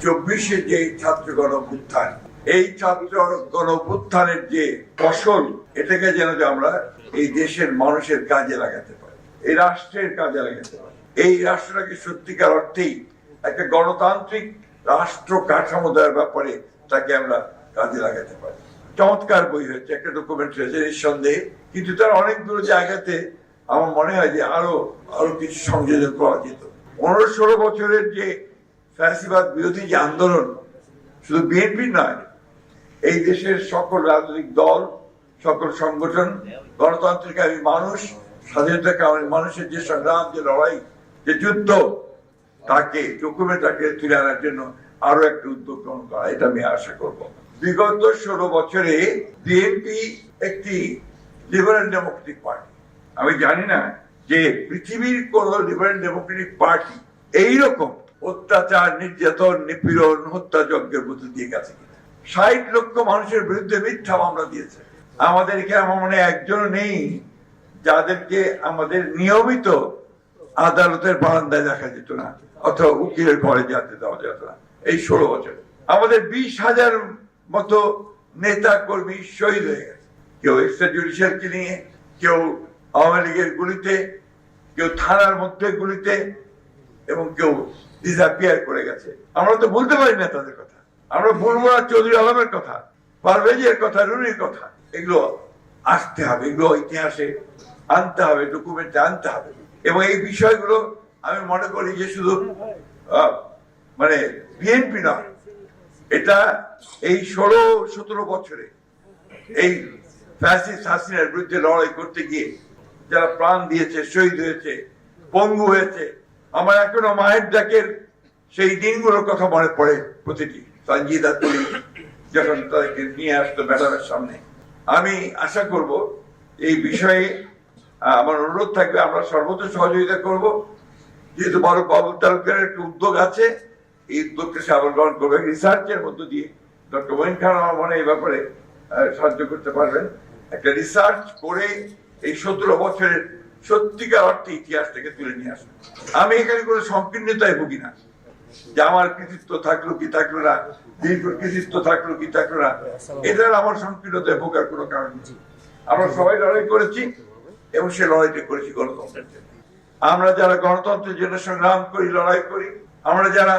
24-এ যে ছাত্র গণঅভ্যুত্থান, এই ছাত্র গণঅভ্যুত্থানের যে ফসল, এটাকে যেন আমরা এই দেশের মানুষের কাজে লাগাতে পারি, এই রাষ্ট্রের কাজে লাগাতে পারি, এই রাষ্ট্রটাকে সত্যিকার অর্থেই একটা গণতান্ত্রিক রাষ্ট্র কাঠামো দেওয়ার ব্যাপারে তাকে আমরা কাজে লাগাতে পারি। চমৎকার বই হয়েছে, একটা ডকুমেন্ট হয়েছে নিঃসন্দেহে, কিন্তু তার অনেকগুলো জায়গাতে আমার মনে হয় যে আরো কিছু সংযোজন করা যেত। 15-16 বছরের যে ফ্যাসিবাদ বিরোধী যে আন্দোলন, শুধু বিএনপি নয়, এই দেশের সকল রাজনৈতিক দল, সকল সংগঠন, গণতান্ত্রিকামী মানুষ, স্বাধীনতাকামী মানুষের যে সংগ্রাম, যে লড়াই, যে যুদ্ধ, তাকে ডকুমেন্টটাকে তুলে আনার জন্য আরো একটা উদ্যোগ গ্রহণ করা, এটা আমি আশা করব। বিগত 16 বছরে বিএনপি একটি লিবারেল ডেমোক্রেটিক পার্টি। আমি জানি না যে পৃথিবীর কোন লিবারেল ডেমোক্রেটিক পার্টি এইরকম অত্যাচার, নির্যাতন, নিপীড়ন, হত্যাযজ্ঞের মধ্যে দিয়ে গেছে কিনা। 60 লক্ষ মানুষের বিরুদ্ধে মিথ্যা মামলা দিয়েছে। আমাদের এখানে আমার মনে একজন নেই যাদেরকে আমাদের নিয়মিত আদালতের বারান্দায় দেখা যেত না, অথবা উকিলের ঘরে যেতে দেওয়া যেত না। এই 16 বছরে আমাদের 20,000 মতো নেতা কর্মী শহীদ হয়ে গেছে, কেউ এক্সট্রা জুডিশিয়াল কিলিংয়ে, কেউ আওয়ামী লীগের গুলিতে, কেউ থানার মধ্যে গুলিতে, এবং কেউ ডিসঅ্যাপিয়ার করে গেছে। আমরা তো বলতে পারি না তাদের কথা, আমরা বলবো না চৌধুরী আলমের কথা, পারভেজের কথা, রুনির কথা। এগুলো আসতে হবে, এগুলো ইতিহাসে আনতে হবে, ডকুমেন্টে আনতে হবে। এবং এই বিষয়গুলো আমি মনে করি যে শুধু মানে বিএনপি নয়, এটা এই 16-17 বছরে এই ফ্যাসিস্ট হাসিনার বিরুদ্ধে লড়াই করতে গিয়ে যারা প্রাণ দিয়েছে, শহীদ হয়েছে, পঙ্গু হয়েছে, আমার এখনো মায়ের ডাকের সেই দিনগুলোর কথা মনে পড়ে প্রতিটি। সঞ্জিদা তুলি যখন তাদেরকে নিয়ে আসতো ম্যাডামের সামনে। আমি আশা করব এই বিষয়ে আমার অনুরোধ থাকবে, আমরা সর্বোচ্চ সহযোগিতা করব। যেহেতু বড় বাবুল তালুকদারের একটা উদ্যোগ আছে, এই উদ্যোগকে সে আবার গ্রহণ করবে রিসার্চের মধ্য দিয়ে। ডক্টর মঈন খান আমার মনে এই ব্যাপারে সাহায্য করতে পারবেন। একটা রিসার্চ করে এই 17 বছরের সত্যিকার অর্থে ইতিহাসটাকে তুলে নিয়ে আসবে। আমি এখানে কোনো সংকীর্ণতায় ভুগি না যে আমার কৃতিত্ব থাকলো কি থাকলো না, দীর্ঘ কৃতিত্ব থাকলো কি থাকলো না, এটার আমার সংকীর্ণতায় ভোগার কোনো কারণ নেই। আমরা সবাই লড়াই করেছি এবং সে লড়াইটা করেছি গণতন্ত্রের জন্য। আমরা যারা গণতন্ত্রের জন্য সংগ্রাম করি, লড়াই করি, আমরা যারা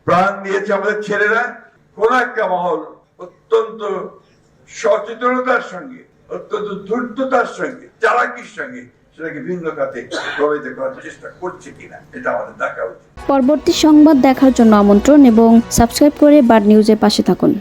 প্রাণ দিয়েছি, আমাদের ছেলেরা কোন একটা মহল অত্যন্ত সচেতনতার সঙ্গে, অত্যন্ত ধূর্ততার সঙ্গে, চালাকির সঙ্গে সেটাকে ভিন্ন খাতে প্রভাবিত করার চেষ্টা করছে কিনা, এটা আমাদের দেখা উচিত। পরবর্তী সংবাদ দেখার জন্য আমন্ত্রণ এবং সাবস্ক্রাইব করে বার্ড নিউজের পাশে থাকুন।